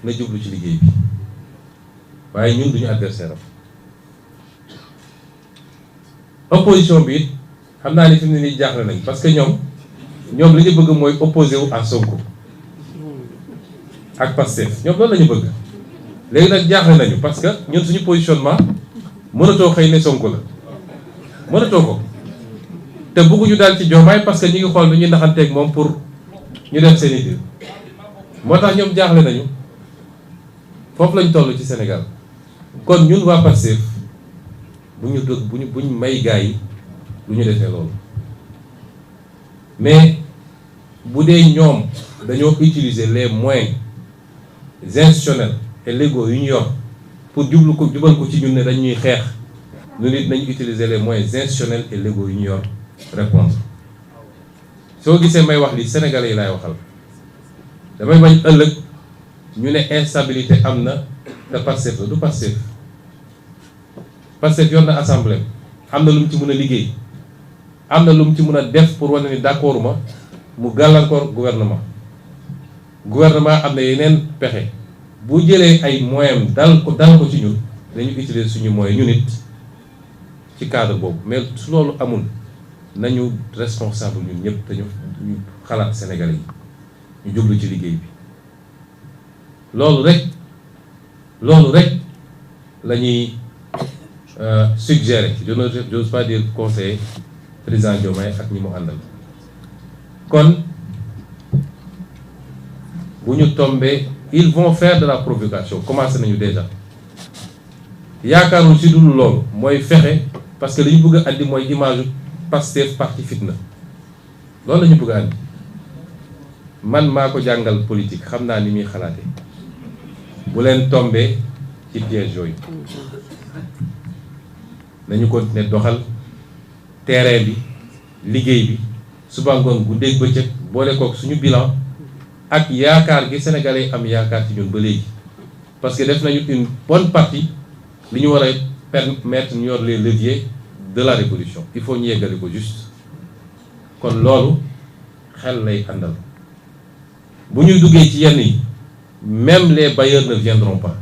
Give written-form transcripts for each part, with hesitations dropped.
na jublu ci liggéey bi waaye ñun duñu adversaire am opposition bi it xam naa ni fi mu ne nii jaaxle nañ parce que ñoom li ñu bëgg mooy opposé wu à Sonko ak Pastef ñoom loolu la ñu bëgg léegi nag jaaxle nañu parce que ñun suñu positionnement mënatoo xëy ne Sonko la mënatoo ko te bëgguñu daal ci Diomaye parce que ñu ngi xool nu ñuy naxanteeg moom pour ñu def seen i dir moo tax ñoom jaaxle nañu foofu lañ toll ci Sénégal kon ñun waa Pastef buñ may gars yi lu ñu defee loolu mais bu dee ñoom dañoo utiliser les moyens institutionnels et légaux yu ñu yor pour jubal ko ci ñun ne dañuy xeex ñu nit nañ utiliser les moyens institutionnels et légaux yu ñu yor répondre soo gisee may wax li Sénégalais yi laay waxal damay bañ ëllëg ñu ne instabilité am na te Pastef la du Pastef yor na assemblée am na lu mu ci mën a liggéey am na lu mu ci mën a def pour wane ni d'accord ma mu gàllankoor gouvernement am na yeneen pexe bu jëlee ay moyens dal ko ci ñun dañu utiliser suñu moyens ñu nit ci cadre boobu mais su loolu amul nañu responsable ñun ñëpp te ñu xalaat Sénégalais yi ñu jublu ci liggéey bi loolu rek la ñuy suggérer j'ose pas dire conseiller président Diomaye ak ñi mu àndal kon bu ñu tombee ils vont faire de la provocation commencé nañu déjà yaakaarul si dul loolu mooy fexe parce que li ñu bëgg a andi mooy image Pastef parti fitna loolu la ñu bëgg a andi man maa ko jàngal politique xam naa ni muy xalaate bu leen tombee ci piège yooyu nañu continuer doxal terrain bi liggéey bi suba ngoon guddeeg bëccëg boole kook suñu bilan ak yaakaar gi sénégalais yi am yaakaar ci ñun ba léegi parce que def nañu une bonne partie li ñu war a permettre ñu yor les leviers de la révolution il faut ñu yeggale ko juste kon loolu xel lay àndal bu ñuy duggee ci yenn yi même les bailleurs ne viendront pas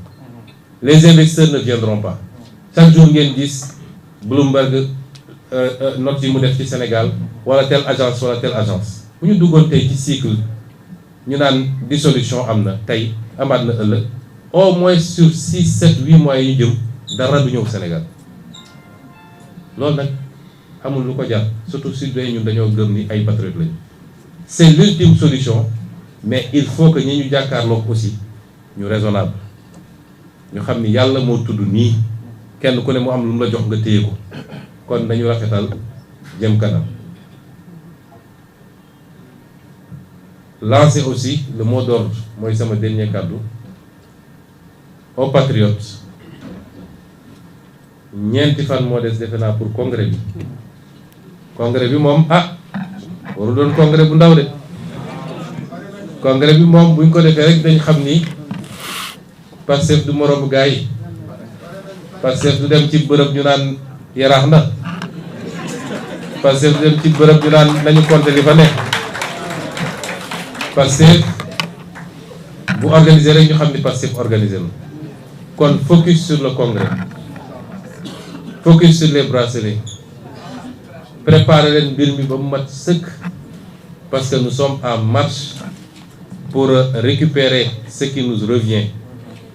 les investisseurs ne viendront pas chaque jour ngeen gis Bloomberg note yi mu def ci Sénégal wala telle agence bu ñu duggoon tey ci cycle ñu naan dissolution am na tey amaat na ëllëg au moins sur 6 7 8 mois yi ñu jëm dara du ñëw Sénégal loolu nag amul lu ko jar surtout si doy ñun dañoo gëm ni ay patriotes lañu c'est l'ultime solution mais il faut que ñi ñu jàkkaarloo aussi ñu raisonnable ñu xam ni yàlla moo tudd nii kenn ku ne mu am lu mu la jox nga téye ko kon nañu rafetal jëm kanam lancer aussi le mot d'ordre mooy sama dernier kàddu aux patriotes ñeenti fan moo des defe naa pour congrès bi moom waru doon congrès bu ndaw de congrès bi moom buñ ko defee rek dañ xam ni Pastef du moroomu gaa yi Pastef du dem ci bërëb ñu naan yaraax na Pastef du dem ci bërëb ñu naan nañu compter li fa nekk Pastef bu organiser rek ñu xam ni Pastef organiser na kon focus sur le congrès focus sur les bracelets préparer leen mbir mi ba mu mat sëkk parce que nous sommes en marche pour récupérer ce qui nous revient.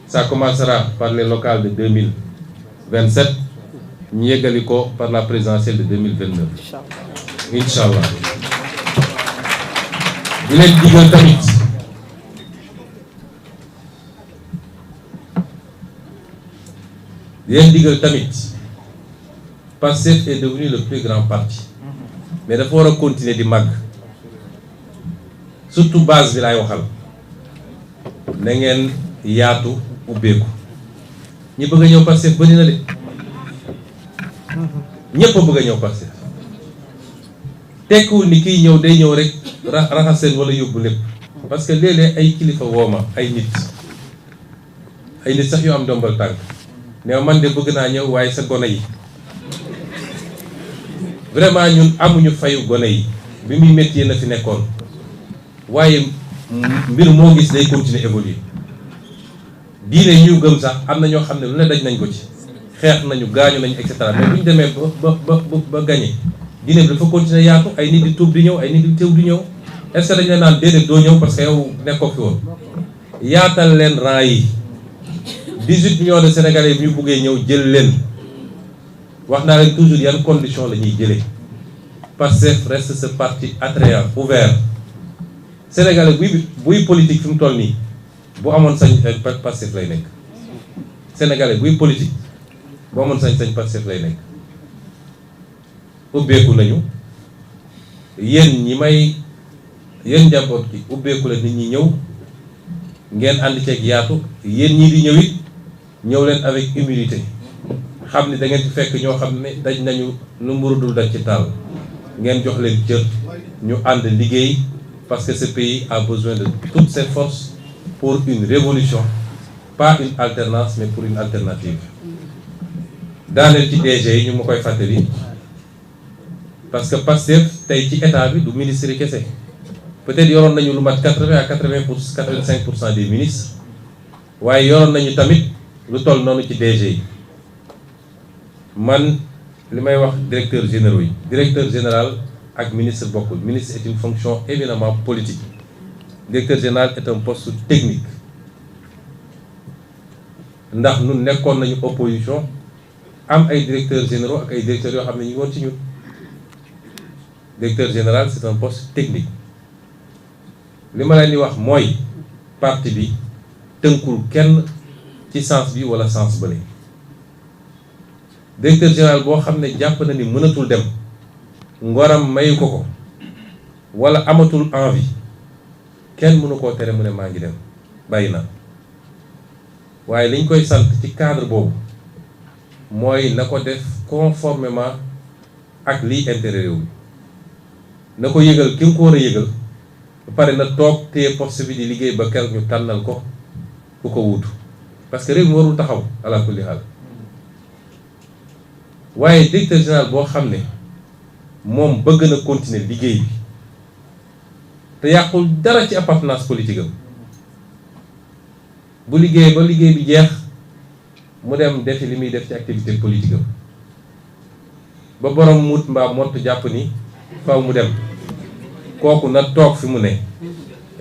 Ça commencera par les locales de 2027 ñu yeggali ko par la présidentielle de 2029 Inch'Allah. di leen digal tamit Pastef est devenu le plus grand parti mais dafa war a continuer di màgg surtout base bi laay waxal na ngeen yaatu ubbeeku ñi bëgg a ñëw Pastef bëri na de ñëpp a bëgg a ñëw Pastef tekkiwul ni kiy ñëw day ñëw rek raxas seen wala yóbbu lépp parce que léeg-léeg ay kilifa wooma ay nit sax yu am ndombal tànk ne man de bëgg naa ñëw waaye sa gone yi vraiment ñun amuñu fayu gone yi bi muy métti na fi nekkoon waaye mbir moo gis day continuer évoluer diine ñu gëm sax am na ñoo xam ne lu ne daj nañ ko ci xeex nañu gaañu nañu et cetera mais bu ñu demee ba gagné diine bi dafa continuer yaatu ay nit di tuub di ñëw ay nit di teew di ñëw est-ce que dañu leen naan déedéet doo ñëw parce que yow nekkoo fi woon yaatal leen rang yi 18 millions de Sénégalais bi ñu buggee ñëw jël leen wax naa leen toujours yan condition la ñuy jëlee Pastef reste ce parti attrayant ouvert Sénégalais buy politique fi mu toll nii bu amoon sañ Pastef lay nekk Sénégalais buy politique bu amoon sañ Pastef lay nekk ubbeeku nañu yéen njaboot gi ubbeeku la nit ñi ñëw ngeen ànd ceeg yaatu yéen ñii di ñëw it ñëw leen avec humilité xam ni da ngeen ci fekk ñoo xam ne daj nañu lu mburu dul daj ci taal ngeen jox leen cër ñu ànd liggéey parce que ce pays a besoin de toutes ses forces pour une révolution pas une alternance mais pour une alternative daaneel ci DG yi ñu ma koy fàttali parce que Pastef tey ci état bi du ministre yi kese peut-être yoroon nañu lu mat 80 à 85% des ministres waaye yoroon nañu tamit lu toll noonu ci DG yi man li may wax directeur généraux yi directeur général ak ministre bokkul ministre est une fonction éminemment politique directeur général est un poste technique ndax ñun nekkoon nañu opposition am ay directeurs généraux ak ay directeurs yoo xam ne ñu ngi woon ci ñun directeur général c'est un poste technique li ma leen di wax mooy parti bi tënkul kenn ci sens bi wala sens bële directeur général boo xam ne jàpp na ni mënatul dem ngoram mayu ko wala amatul envie kenn mënu koo tere mu ne maa ngi dem bàyyi na waaye liñ koy sant ci cadre boobu mooy na ko def conformément ak liy intérêt réew mi na ko yëgal ki nga ko war a yëgal ba pare na toog téye poste bi di liggéey ba keroog ñu tànnal ko ku ko wuutu parce que réew mi warul taxaw ala kulli xaal waaye directeur général boo xam ne moom bëgg na continuer liggéey bi te yàqul dara ci appartenance politique am bu liggéey ba liggéey bi jeex mu dem defi li muy def ci activité politique am ba borom mut mbaa mott jàpp ni faw mu dem kooku na toog fi mu ne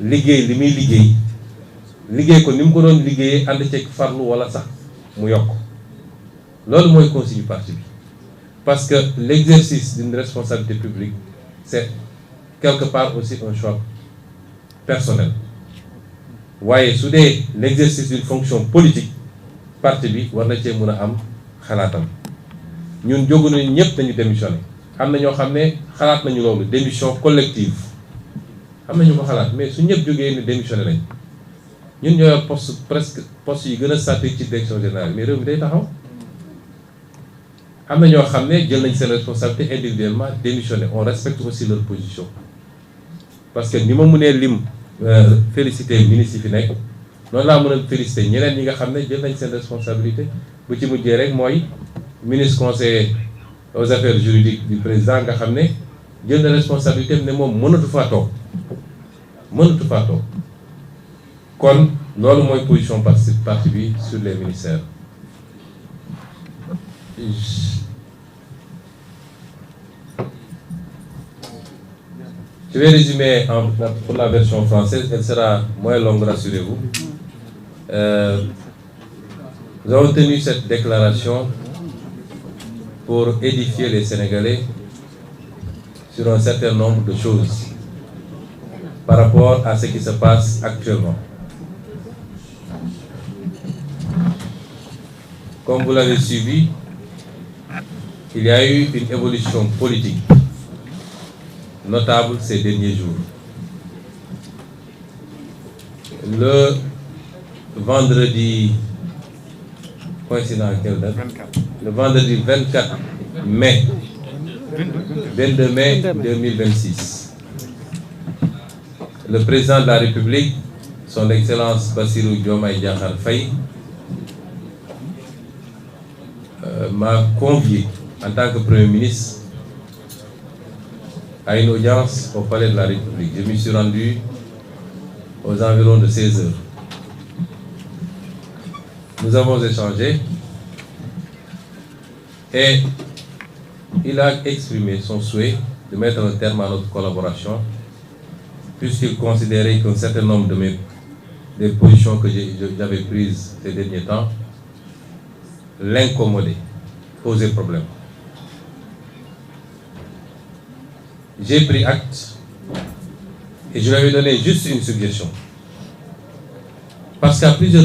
liggéey li muy liggéey ko ni mu ko doon liggéeyee ànd ceeg farlu wala sax mu yokk loolu mooy consigne parti bi parce que l'exercice d'une responsabilité publique c'est quelque part aussi un choix personnel waaye su dee l'exercice d'une fonction politique parti bi war na cee mën a am xalaatam ñun jógu nañu ñëpp nañu démissionné am na ñoo xam ne xalaat nañu loolu démission collective am na ñu ko xalaat mais su ñëpp jógee ne démissionné nañ ñun ñoo yor presque poste yi gën a stratégique ci direction générale mais réew mi day taxaw am na ñoo xam ne jël nañ seen responsabilité individuellement démissionné on respecte aussi leur position parce que ni ma mënee lim féliciter ministre yi fi nekk noonu laa mën a féliciter ñeneen ñi nga xam ne jël nañ seen responsabilité bu ci mujjee rek mooy ministre conseiller aux affaires juridiques du président nga xam ne jël na responsabilité ne moom mënatu faa toog kon loolu mooy position parti bi sur les ministères. Je vais résumer pour la version française, elle sera moins longue, rassurez-vous. Nous avons tenu cette déclaration pour édifier les Sénégalais sur un certain nombre de choses par rapport à ce qui se passe actuellement. Comme vous l'avez suivi, il y a eu une évolution politique notable ces derniers jours. Le vendredi, coïncidant à quelle date? 24. Le vendredi 24 mai, 22 mai 2026, le président de la République, son Excellence Bassirou Diomaye Diakhar Faye, m'a convié en tant que Premier ministre à une audience au Palais de la République. Je m'y suis rendu aux environs de 16 heures. Nous avons échangé et il a exprimé son souhait de mettre un terme à notre collaboration puisqu'il considérait qu'un certain nombre des positions que j'avais prises ces derniers temps l'incommodaient, posaient problème. J'ai pris acte et je lui avais donné juste une suggestion. Parce qu'à plusieurs